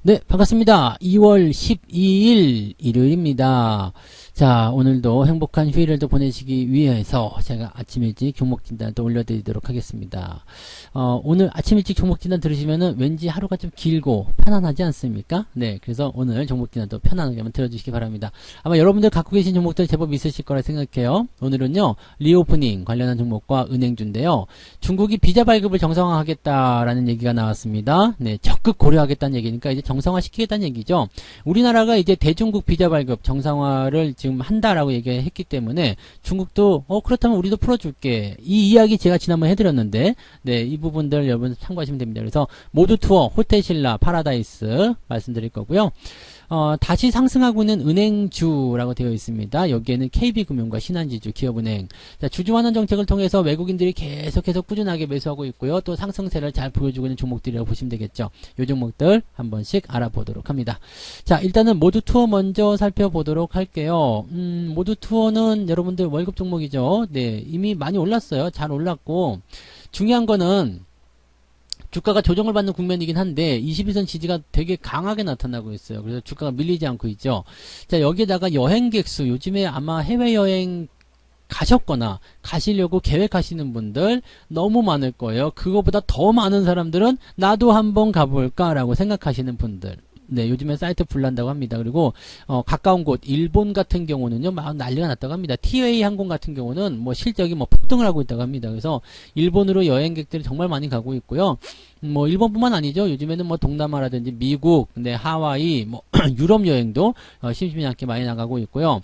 네, 반갑습니다. 2월 12일 일요일입니다. 자, 오늘도 행복한 휴일을 또 보내시기 위해서 제가 아침 일찍 종목 진단 또 올려드리도록 하겠습니다. 오늘 아침 일찍 종목 진단 들으시면은 왠지 하루가 좀 길고 편안하지 않습니까? 네, 그래서 오늘 종목 진단도 편안하게 한번 들어주시기 바랍니다. 아마 여러분들 갖고 계신 종목들 제법 있으실 거라 생각해요. 오늘은요, 리오프닝 관련한 종목과 은행주인데요. 중국이 비자 발급을 정상화하겠다라는 얘기가 나왔습니다. 네, 적극 고려하겠다는 얘기니까 이제 정상화시키겠다는 얘기죠. 우리나라가 이제 대중국 비자 발급 정상화를 지금 한다라고 얘기했기 때문에 중국도 그렇다면 우리도 풀어줄게. 이 이야기 제가 지난번에 해드렸는데 네, 이 부분들 여러분 참고하시면 됩니다. 그래서 모두 투어, 호텔신라, 파라다이스 말씀드릴 거고요. 다시 상승하고 있는 은행주라고 되어 있습니다. 여기에는 KB금융과 신한지주, 기업은행. 자, 주주환원 정책을 통해서 외국인들이 계속해서 꾸준하게 매수하고 있고요. 또 상승세를 잘 보여주고 있는 종목들이라고 보시면 되겠죠. 이 종목들 한 번씩 알아보도록 합니다. 자, 일단은 모두 투어 먼저 살펴보도록 할게요. 모두 투어는 여러분들 월급 종목이죠. 네, 이미 많이 올랐어요. 잘 올랐고 중요한 거는 주가가 조정을 받는 국면이긴 한데 21선 지지가 되게 강하게 나타나고 있어요. 그래서 주가가 밀리지 않고 있죠. 자, 여기에다가 여행객 수, 요즘에 아마 해외여행 가셨거나 가시려고 계획하시는 분들 너무 많을 거예요. 그거보다 더 많은 사람들은 나도 한번 가볼까 라고 생각하시는 분들, 네, 요즘에 사이트 불난다고 합니다. 그리고 가까운 곳 일본 같은 경우는요 막 난리가 났다고 합니다. 티웨이 항공 같은 경우는 뭐 실적이 뭐 폭등을 하고 있다고 합니다. 그래서 일본으로 여행객들이 정말 많이 가고 있고요. 뭐 일본뿐만 아니죠. 요즘에는 뭐 동남아라든지 미국, 네, 하와이, 뭐 유럽 여행도 심심치 않게 많이 나가고 있고요.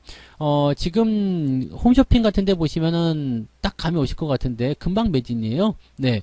지금 홈쇼핑 같은 데 보시면은 딱 감이 오실 것 같은데 금방 매진이에요. 네.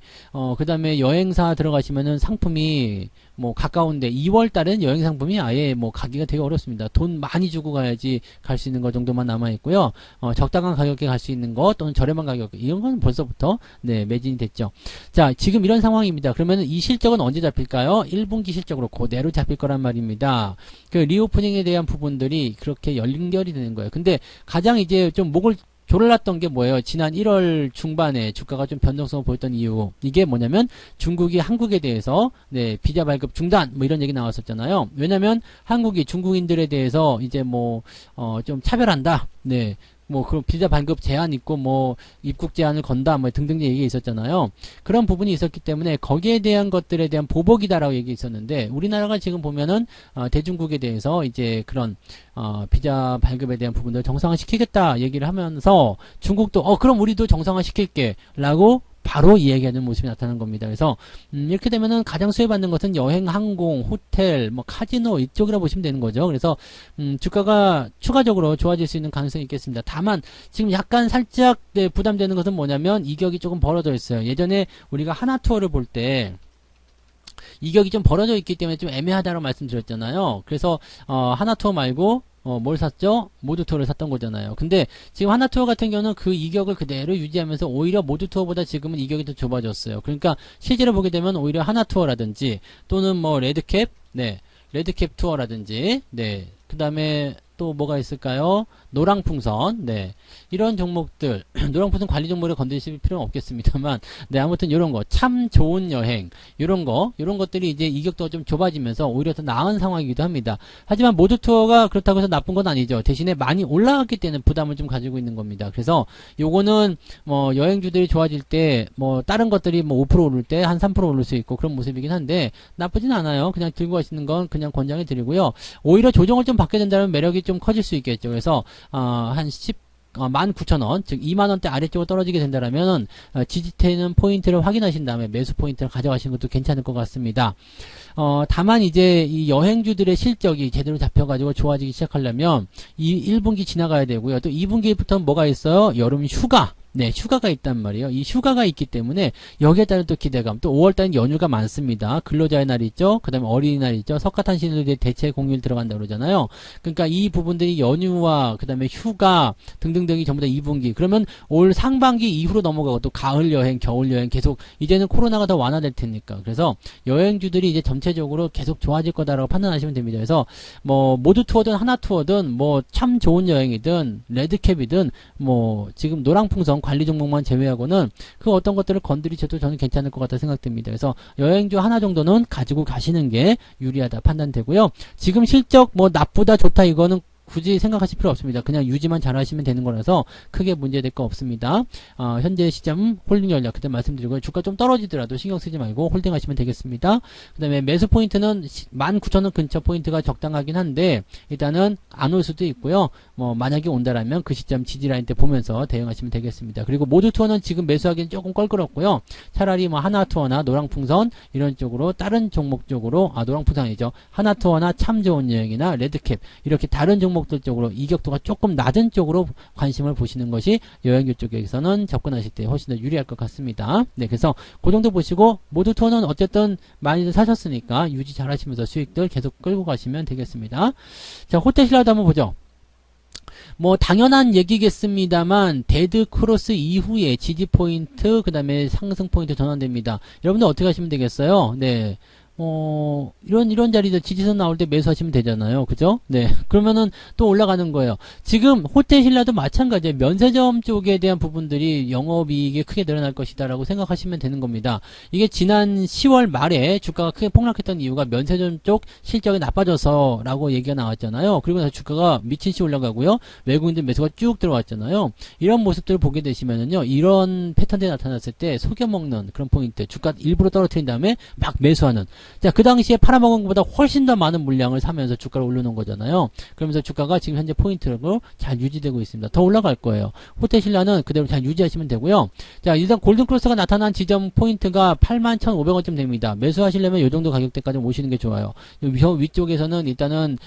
그 다음에 여행사 들어가시면은 상품이 뭐 가까운데 2월 달엔 여행 상품이 아예 뭐 가기가 되게 어렵습니다. 돈 많이 주고 가야지 갈 수 있는 것 정도만 남아 있고요. 적당한 가격에 갈 수 있는 것 또는 저렴한 가격 이런 건 벌써부터 네, 매진이 됐죠. 자, 지금 이런 상황입니다. 그러면 이 실적은 언제 잡힐까요? 1분기 실적으로 그대로 잡힐 거란 말입니다. 그 리오프닝에 대한 부분들이 그렇게 연결이 되는 거예요. 근데 가장 이제 좀 목을 졸랐던 게 뭐예요? 지난 1월 중반에 주가가 좀 변동성을 보였던 이유. 이게 뭐냐면 중국이 한국에 대해서 네, 비자 발급 중단 뭐 이런 얘기 나왔었잖아요. 왜냐면 한국이 중국인들에 대해서 이제 뭐 좀 차별한다. 네. 뭐 그런 비자 발급 제한 있고 뭐 입국 제한을 건다 뭐 등등 얘기가 있었잖아요. 그런 부분이 있었기 때문에 거기에 대한 것들에 대한 보복이다라고 얘기 있었는데 우리나라가 지금 보면은 대중국에 대해서 이제 그런 비자 발급에 대한 부분들 정상화시키겠다 얘기를 하면서 중국도 그럼 우리도 정상화시킬게 라고 바로 이야기하는 모습이 나타나는 겁니다. 그래서 이렇게 되면은 가장 수혜받는 것은 여행, 항공, 호텔, 뭐 카지노 이쪽이라 보시면 되는 거죠. 그래서 주가가 추가적으로 좋아질 수 있는 가능성이 있겠습니다. 다만 지금 약간 살짝 네, 부담되는 것은 뭐냐면 이격이 조금 벌어져 있어요. 예전에 우리가 하나투어를 볼 때 이격이 좀 벌어져 있기 때문에 좀 애매하다고 말씀드렸잖아요. 그래서 하나투어 말고 뭘 샀죠? 모두투어를 샀던 거잖아요. 근데 지금 하나투어 같은 경우는 그 이격을 그대로 유지하면서 오히려 모두투어보다 지금은 이격이 더 좁아졌어요. 그러니까 실제로 보게 되면 오히려 하나투어라든지 또는 뭐 레드캡, 네, 레드캡 투어라든지, 네, 그 다음에 또 뭐가 있을까요? 노랑풍선, 네, 이런 종목들 노랑풍선 관리 종목을 건드실 필요는 없겠습니다만 네, 아무튼 이런 거 참 좋은 여행 이런 것들이 이제 이격도가 좀 좁아지면서 오히려 더 나은 상황이기도 합니다. 하지만 모두 투어가 그렇다고 해서 나쁜 건 아니죠. 대신에 많이 올라갔기 때문에 부담을 좀 가지고 있는 겁니다. 그래서 요거는 뭐 여행주들이 좋아질 때 뭐 다른 것들이 뭐 5% 오를 때 한 3% 오를 수 있고 그런 모습이긴 한데 나쁘진 않아요. 그냥 들고 가시는 건 그냥 권장해 드리고요. 오히려 조정을 좀 받게 된다면 매력이 좀 커질 수 있겠죠. 그래서 한 19,000원, 즉 2만원대 아래쪽으로 떨어지게 된다면 지지되는 포인트를 확인하신 다음에 매수 포인트를 가져가시는 것도 괜찮을 것 같습니다. 다만 이제 이 여행주들의 실적이 제대로 잡혀가지고 좋아지기 시작하려면 이 1분기 지나가야 되고요. 또 2분기부터는 뭐가 있어요? 여름 휴가. 네, 휴가가 있단 말이에요. 이 휴가가 있기 때문에 여기에 따른 또 기대감. 또 5월달은 연휴가 많습니다. 근로자의 날 있죠. 그 다음에 어린이날 있죠. 석가탄신일에 대체 공휴일 들어간다고 그러잖아요. 그러니까 이 부분들이 연휴와 그 다음에 휴가 등등등이 전부 다 2분기. 그러면 올 상반기 이후로 넘어가고 또 가을 여행, 겨울 여행 계속 이제는 코로나가 더 완화될 테니까. 그래서 여행주들이 이제 전체적으로 계속 좋아질 거다라고 판단하시면 됩니다. 그래서 뭐 모두 투어든 하나 투어든 뭐 참 좋은 여행이든 레드캡이든 뭐 지금 노랑풍선 관리 종목만 제외하고는 그 어떤 것들을 건드리셔도 저는 괜찮을 것 같다 생각됩니다. 그래서 여행주 하나 정도는 가지고 가시는 게 유리하다 판단되고요. 지금 실적 뭐 나쁘다 좋다 이거는 굳이 생각하실 필요 없습니다. 그냥 유지만 잘 하시면 되는 거라서 크게 문제될 거 없습니다. 현재 시점 홀딩 전략 그때 말씀드리고요. 주가 좀 떨어지더라도 신경 쓰지 말고 홀딩 하시면 되겠습니다. 그 다음에 매수 포인트는 19,000원 근처 포인트가 적당하긴 한데 일단은 안 올 수도 있고요. 뭐 만약에 온다라면 그 시점 지지라인 때 보면서 대응하시면 되겠습니다. 그리고 모두 투어는 지금 매수하기는 조금 껄끄럽고요. 차라리 뭐 하나투어나 노랑풍선 이런 쪽으로 다른 종목 쪽으로 노랑풍선이죠. 하나투어나 참 좋은 여행이나 레드캡 이렇게 다른 종목들 쪽으로 이격도가 조금 낮은 쪽으로 관심을 보시는 것이 여행주 쪽에서는 접근하실 때 훨씬 더 유리할 것 같습니다. 네, 그래서 그 정도 보시고 모두 투어는 어쨌든 많이들 사셨으니까 유지 잘 하시면서 수익들 계속 끌고 가시면 되겠습니다. 자, 호텔신라도 한번 보죠. 뭐 당연한 얘기겠습니다만 데드 크로스 이후에 지지 포인트 그 다음에 상승 포인트 전환됩니다. 여러분들 어떻게 하시면 되겠어요? 네. 이런 자리들 지지선 나올 때 매수하시면 되잖아요. 그죠? 네. 그러면은 또 올라가는 거예요. 지금 호텔신라도 마찬가지예요. 면세점 쪽에 대한 부분들이 영업이익이 크게 늘어날 것이다라고 생각하시면 되는 겁니다. 이게 지난 10월 말에 주가가 크게 폭락했던 이유가 면세점 쪽 실적이 나빠져서라고 얘기가 나왔잖아요. 그리고 나서 주가가 미친듯이 올라가고요. 외국인들 매수가 쭉 들어왔잖아요. 이런 모습들을 보게 되시면은요. 이런 패턴들이 나타났을 때 속여먹는 그런 포인트. 주가 일부러 떨어뜨린 다음에 막 매수하는 자, 그 당시에 팔아먹은 것보다 훨씬 더 많은 물량을 사면서 주가를 올려놓은 거잖아요. 그러면서 주가가 지금 현재 포인트로 잘 유지되고 있습니다. 더 올라갈 거예요. 호텔신라는 그대로 잘 유지하시면 되고요. 자, 일단 골든크로스가 나타난 지점 포인트가 81,500원쯤 됩니다. 매수하시려면 이 정도 가격대까지 오시는 게 좋아요. 위쪽에서는 일단은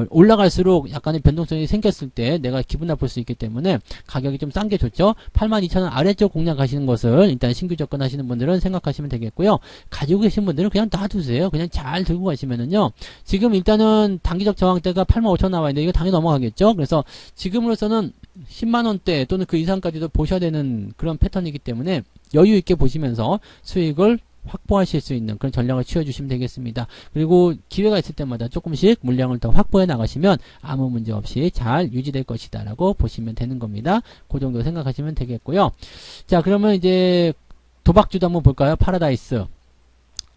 올라갈수록 약간의 변동성이 생겼을 때 내가 기분 나쁠 수 있기 때문에 가격이 좀 싼 게 좋죠. 82,000원 아래쪽 공략하시는 것을 일단 신규 접근하시는 분들은 생각하시면 되겠고요. 가지고 계신 분들은 그냥 놔두세요. 그냥 잘 들고 가시면은요. 지금 일단은 단기적 저항대가 85,000 나와 있는데 이거 당연히 넘어가겠죠. 그래서 지금으로서는 10만원대 또는 그 이상까지도 보셔야 되는 그런 패턴이기 때문에 여유 있게 보시면서 수익을 확보하실 수 있는 그런 전략을 취해주시면 되겠습니다. 그리고 기회가 있을 때마다 조금씩 물량을 더 확보해 나가시면 아무 문제 없이 잘 유지될 것이다 라고 보시면 되는 겁니다. 그 정도 생각하시면 되겠고요. 자, 그러면 이제 도박주도 한번 볼까요? 파라다이스.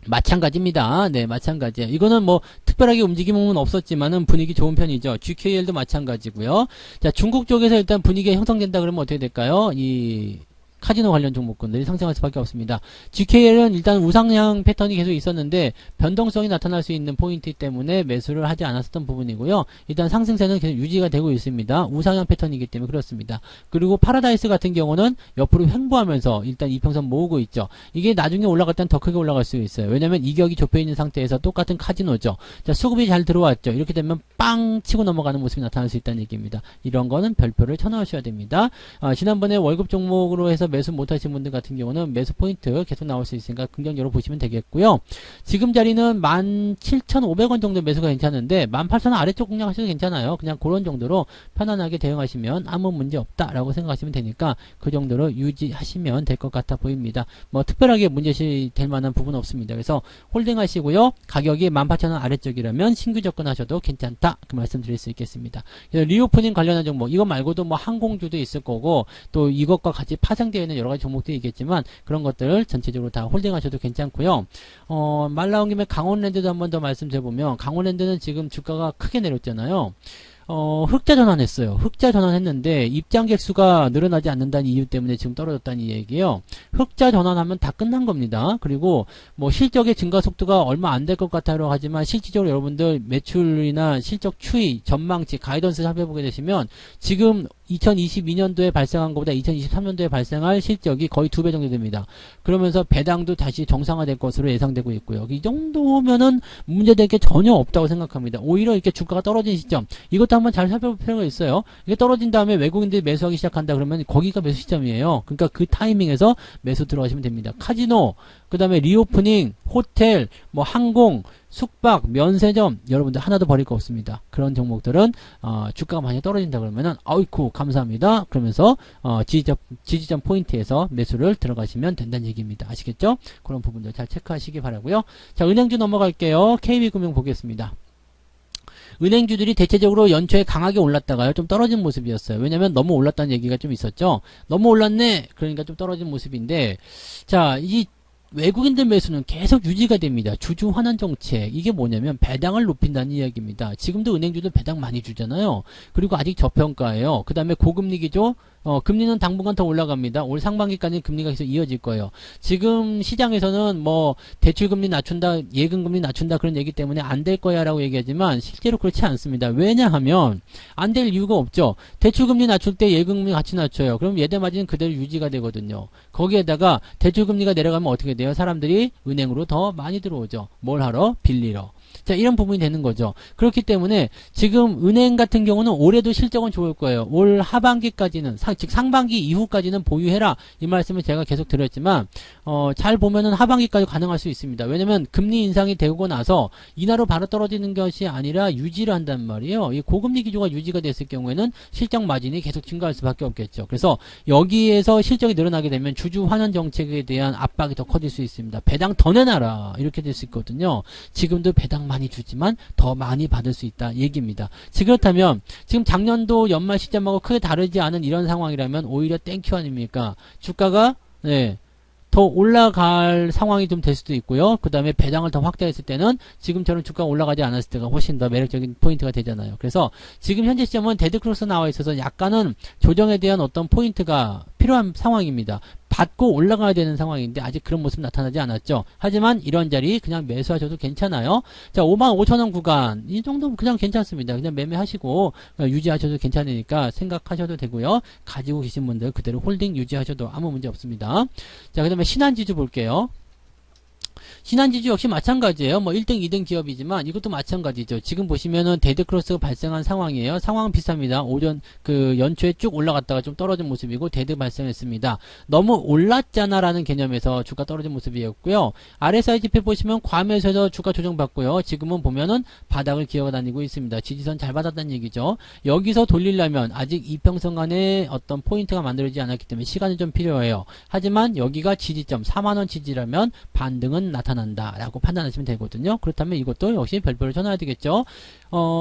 마찬가지입니다. 네, 마찬가지예요. 이거는 뭐 특별하게 움직임은 없었지만은 분위기 좋은 편이죠. GKL도 마찬가지고요. 자, 중국 쪽에서 일단 분위기가 형성된다 그러면 어떻게 될까요? 이 카지노 관련 종목군들이 상승할 수밖에 없습니다. GKL은 일단 우상향 패턴이 계속 있었는데 변동성이 나타날 수 있는 포인트 때문에 매수를 하지 않았었던 부분이고요. 일단 상승세는 계속 유지가 되고 있습니다. 우상향 패턴이기 때문에 그렇습니다. 그리고 파라다이스 같은 경우는 옆으로 횡보하면서 일단 이평선 모으고 있죠. 이게 나중에 올라갈 땐 더 크게 올라갈 수 있어요. 왜냐면 이격이 좁혀 있는 상태에서 똑같은 카지노죠. 자, 수급이 잘 들어왔죠. 이렇게 되면 빵 치고 넘어가는 모습이 나타날 수 있다는 얘기입니다. 이런 거는 별표를 쳐넣으셔야 됩니다. 지난번에 월급 종목으로 해서 매수 못하신 분들 같은 경우는 매수 포인트 계속 나올 수 있으니까 긍정적으로 보시면 되겠고요. 지금 자리는 17,500원 정도 매수가 괜찮은데 18,000원 아래쪽 공략하셔도 괜찮아요. 그냥 그런 정도로 편안하게 대응하시면 아무 문제 없다라고 생각하시면 되니까 그 정도로 유지하시면 될 것 같아 보입니다. 뭐 특별하게 문제시 될 만한 부분은 없습니다. 그래서 홀딩 하시고요. 가격이 18,000원 아래쪽이라면 신규 접근하셔도 괜찮다. 그 말씀 드릴 수 있겠습니다. 그래서 리오프닝 관련한 종목 이거 말고도 뭐 항공주도 있을 거고 또 이것과 같이 파생되어 있는 여러 가지 종목들이 있겠지만 그런 것들을 전체적으로 다 홀딩하셔도 괜찮고요. 말 나온 김에 강원랜드도 한번 더 말씀드려보면 강원랜드는 지금 주가가 크게 내렸잖아요. 흑자 전환했어요. 흑자 전환했는데 입장객 수가 늘어나지 않는다는 이유 때문에 지금 떨어졌다는 얘기예요. 흑자 전환하면 다 끝난 겁니다. 그리고 뭐 실적의 증가 속도가 얼마 안 될 것 같아요 하지만 실질적으로 여러분들 매출이나 실적 추이, 전망치, 가이던스 살펴보게 되시면 지금 2022년도에 발생한 것보다 2023년도에 발생할 실적이 거의 2배 정도 됩니다. 그러면서 배당도 다시 정상화될 것으로 예상되고 있고요. 이 정도면은 문제될 게 전혀 없다고 생각합니다. 오히려 이렇게 주가가 떨어진 시점 이것도 한번 잘 살펴볼 필요가 있어요. 이게 떨어진 다음에 외국인들이 매수하기 시작한다 그러면 거기가 매수 시점이에요. 그러니까 그 타이밍에서 매수 들어가시면 됩니다. 카지노, 그 다음에 리오프닝, 호텔, 뭐 항공, 숙박, 면세점 여러분들 하나도 버릴 거 없습니다. 그런 종목들은 주가가 많이 떨어진다 그러면은 아이쿠 감사합니다. 그러면서 지지점 포인트에서 매수를 들어가시면 된다는 얘기입니다. 아시겠죠? 그런 부분들 잘 체크하시기 바라고요. 자, 은행주 넘어갈게요. KB금융 보겠습니다. 은행주들이 대체적으로 연초에 강하게 올랐다가요 좀 떨어진 모습이었어요. 왜냐면 너무 올랐다는 얘기가 좀 있었죠. 너무 올랐네 그러니까 좀 떨어진 모습인데, 자, 이 외국인들 매수는 계속 유지가 됩니다. 주주 환원 정책. 이게 뭐냐면 배당을 높인다는 이야기입니다. 지금도 은행주들 배당 많이 주잖아요. 그리고 아직 저평가예요. 그 다음에 고금리 기조. 금리는 당분간 더 올라갑니다. 올 상반기까지는 금리가 계속 이어질 거예요. 지금 시장에서는 뭐 대출금리 낮춘다, 예금금리 낮춘다 그런 얘기 때문에 안 될 거야 라고 얘기하지만 실제로 그렇지 않습니다. 왜냐하면 안 될 이유가 없죠. 대출금리 낮출 때 예금금리 같이 낮춰요. 그럼 예대마진은 그대로 유지가 되거든요. 거기에다가 대출금리가 내려가면 어떻게 돼요? 사람들이 은행으로 더 많이 들어오죠. 뭘 하러? 빌리러. 자, 이런 부분이 되는 거죠. 그렇기 때문에 지금 은행 같은 경우는 올해도 실적은 좋을 거예요. 올 하반기까지는, 즉 상반기 이후까지는 보유해라. 이 말씀을 제가 계속 드렸지만 잘 보면은 하반기까지 가능할 수 있습니다. 왜냐면 금리 인상이 되고 나서 인하로 바로 떨어지는 것이 아니라 유지를 한단 말이에요. 이 고금리 기조가 유지가 됐을 경우에는 실적 마진이 계속 증가할 수밖에 없겠죠. 그래서 여기에서 실적이 늘어나게 되면 주주 환원 정책에 대한 압박이 더 커질 수 있습니다. 배당 더 내놔라. 이렇게 될 수 있거든요. 지금도 배당 많이 주지만 더 많이 받을 수 있다 얘기입니다. 그렇다면 지금 작년도 연말 시점하고 크게 다르지 않은 이런 상황이라면 오히려 땡큐 아닙니까? 주가가 더 올라갈 상황이 좀 될 수도 있고요. 그 다음에 배당을 더 확대했을 때는 지금처럼 주가가 올라가지 않았을 때가 훨씬 더 매력적인 포인트가 되잖아요. 그래서 지금 현재 시점은 데드크로스 나와 있어서 약간은 조정에 대한 어떤 포인트가 필요한 상황입니다. 받고 올라가야 되는 상황인데 아직 그런 모습 나타나지 않았죠. 하지만 이런 자리 그냥 매수하셔도 괜찮아요. 자, 55,000원 구간 이 정도면 그냥 괜찮습니다. 그냥 매매하시고 유지하셔도 괜찮으니까 생각하셔도 되고요. 가지고 계신 분들 그대로 홀딩 유지하셔도 아무 문제 없습니다. 자, 그 다음에 신한지주 볼게요. 신한지주 역시 마찬가지예요. 뭐 1등, 2등 기업이지만 이것도 마찬가지죠. 지금 보시면은 데드크로스가 발생한 상황이에요. 상황은 비슷합니다. 오전 연초에 쭉 올라갔다가 좀 떨어진 모습이고 데드 발생했습니다. 너무 올랐잖아라는 개념에서 주가 떨어진 모습이었고요. RSI 지표 보시면 과매수에서 주가 조정받고요. 지금은 보면은 바닥을 기어가 다니고 있습니다. 지지선 잘 받았다는 얘기죠. 여기서 돌리려면 아직 이평선간의 어떤 포인트가 만들어지지 않았기 때문에 시간이 좀 필요해요. 하지만 여기가 지지점 4만원 지지라면 반등은 나타난다 라고 판단하시면 되거든요. 그렇다면 이것도 역시 별표를 쳐놔야 되겠죠.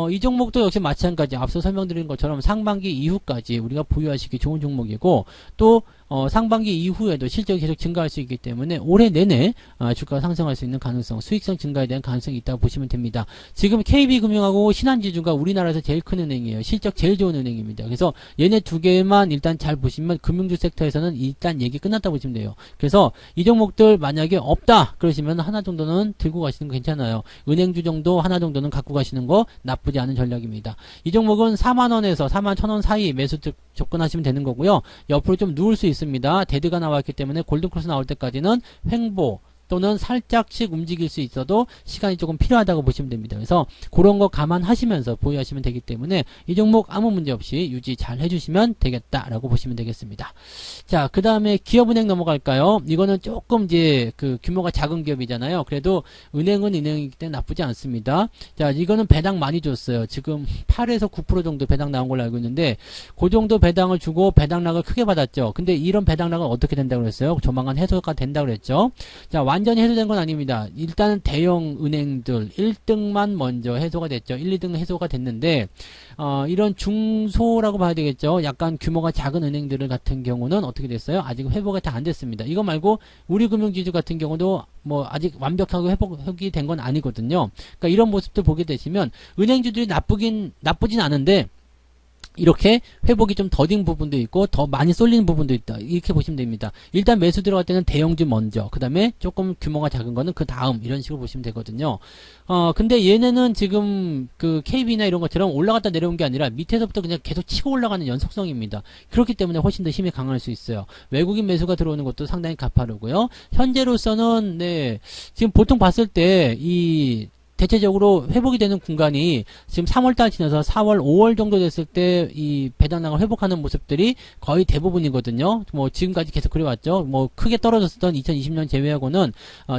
이 종목도 역시 마찬가지 앞서 설명드린 것처럼 상반기 이후까지 우리가 보유하시기 좋은 종목이고 또 상반기 이후에도 실적이 계속 증가할 수 있기 때문에 올해 내내 주가가 상승할 수 있는 가능성, 수익성 증가에 대한 가능성이 있다고 보시면 됩니다. 지금 KB금융하고 신한지주가 우리나라에서 제일 큰 은행이에요. 실적 제일 좋은 은행입니다. 그래서 얘네 두 개만 일단 잘 보시면 금융주 섹터에서는 일단 얘기 끝났다 보시면 돼요. 그래서 이 종목들 만약에 없다 그러시면 하나 정도는 들고 가시는 거 괜찮아요. 은행주 정도 하나 정도는 갖고 가시는 거 나쁘지 않은 전략입니다. 이 종목은 4만원에서 41,000원 사이 매수 접근하시면 되는 거고요. 옆으로 좀 누울 수 있습니다. 데드가 나왔기 때문에 골든크로스 나올 때까지는 횡보 또는 살짝씩 움직일 수 있어도 시간이 조금 필요하다고 보시면 됩니다. 그래서 그런 거 감안하시면서 보유하시면 되기 때문에 이 종목 아무 문제 없이 유지 잘 해주시면 되겠다라고 보시면 되겠습니다. 자, 그 다음에 기업은행 넘어갈까요? 이거는 조금 이제 그 규모가 작은 기업이잖아요. 그래도 은행은 은행이기 때문에 나쁘지 않습니다. 자, 이거는 배당 많이 줬어요. 지금 8에서 9% 정도 배당 나온 걸로 알고 있는데 그 정도 배당을 주고 배당락을 크게 받았죠. 근데 이런 배당락은 어떻게 된다고 그랬어요? 조만간 해소가 된다고 그랬죠. 자, 완전히 해소된 건 아닙니다. 일단은 대형 은행들 1등만 먼저 해소가 됐죠. 1, 2등 해소가 됐는데 이런 중소라고 봐야 되겠죠. 약간 규모가 작은 은행들 같은 경우는 어떻게 됐어요? 아직 회복이 다 안 됐습니다. 이거 말고 우리금융지주 같은 경우도 뭐 아직 완벽하게 회복이 된 건 아니거든요. 그러니까 이런 모습들 보게 되시면 은행주들이 나쁘진 않은데 이렇게 회복이 좀 더딘 부분도 있고 더 많이 쏠리는 부분도 있다. 이렇게 보시면 됩니다. 일단 매수 들어갈 때는 대형주 먼저, 그 다음에 조금 규모가 작은 거는 그 다음 이런 식으로 보시면 되거든요. 근데 얘네는 지금 그 KB나 이런 것처럼 올라갔다 내려온 게 아니라 밑에서부터 그냥 계속 치고 올라가는 연속성입니다. 그렇기 때문에 훨씬 더 힘이 강할 수 있어요. 외국인 매수가 들어오는 것도 상당히 가파르고요. 현재로서는 지금 보통 봤을 때 대체적으로 회복이 되는 공간이 지금 3월달 지나서 4월, 5월 정도 됐을 때 이 배당량을 회복하는 모습들이 거의 대부분이거든요. 뭐 지금까지 계속 그래왔죠. 뭐 크게 떨어졌었던 2020년 제외하고는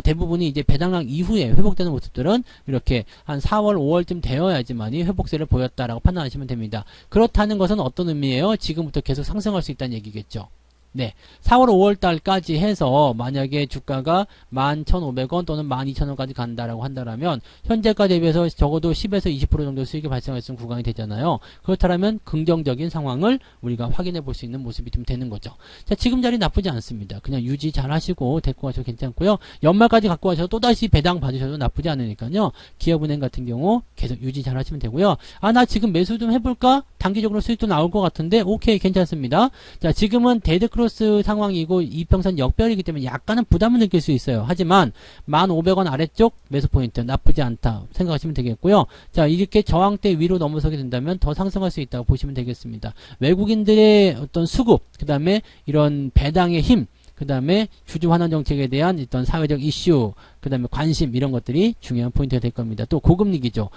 대부분이 이제 배당량 이후에 회복되는 모습들은 이렇게 한 4월, 5월쯤 되어야지만이 회복세를 보였다라고 판단하시면 됩니다. 그렇다는 것은 어떤 의미예요? 지금부터 계속 상승할 수 있다는 얘기겠죠. 네. 4월, 5월 달까지 해서 만약에 주가가 11,500원 또는 12,000원까지 간다라고 한다라면 현재가 대비해서 적어도 10에서 20% 정도 수익이 발생할 수 있는 구간이 되잖아요. 그렇다면 긍정적인 상황을 우리가 확인해 볼 수 있는 모습이 좀 되는 거죠. 자, 지금 자리 나쁘지 않습니다. 그냥 유지 잘 하시고 데리고 가셔도 괜찮고요. 연말까지 갖고 가셔서 또다시 배당 받으셔도 나쁘지 않으니까요. 기업은행 같은 경우 계속 유지 잘 하시면 되고요. 아, 나 지금 매수 좀 해볼까? 단기적으로 수익도 나올 것 같은데 오케이, 괜찮습니다. 자, 지금은 데드크로스 상황이고 이평선 역별이기 때문에 약간은 부담을 느낄 수 있어요. 하지만 1,500원 아래쪽 매수 포인트 나쁘지 않다 생각하시면 되겠고요. 자, 이렇게 저항대 위로 넘어서게 된다면 더 상승할 수 있다고 보시면 되겠습니다. 외국인들의 어떤 수급, 그 다음에 이런 배당의 힘, 그 다음에 주주 환원 정책에 대한 어떤 사회적 이슈, 그 다음에 관심, 이런 것들이 중요한 포인트가 될 겁니다. 또 고금리기죠.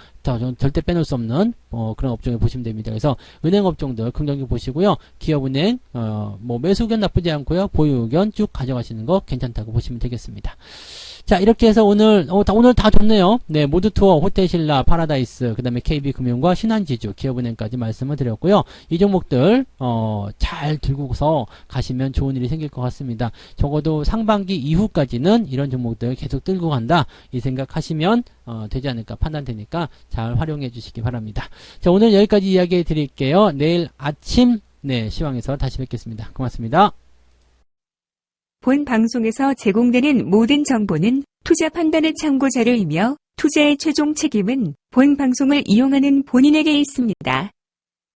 절대 빼놓을 수 없는 그런 업종을 보시면 됩니다. 그래서 은행 업종들 긍정적으로 보시고요. 기업은행 뭐 매수 의견 나쁘지 않고요. 보유 의견 쭉 가져가시는 거 괜찮다고 보시면 되겠습니다. 자, 이렇게 해서 오늘 다 좋네요. 네, 모두투어, 호텔신라, 파라다이스, 그 다음에 KB금융과 신한지주, 기업은행까지 말씀을 드렸고요. 이 종목들 잘 들고서 가시면 좋은 일이 생길 것 같습니다. 적어도 상반기 이후까지는 이런 종목들 계속 들고 간다, 이 생각하시면 되지 않을까 판단되니까 잘 활용해 주시기 바랍니다. 자, 오늘 여기까지 이야기해 드릴게요. 내일 아침 시황에서 다시 뵙겠습니다. 고맙습니다. 본 방송에서 제공되는 모든 정보는 투자 판단의 참고 자료이며 투자의 최종 책임은 본 방송을 이용하는 본인에게 있습니다.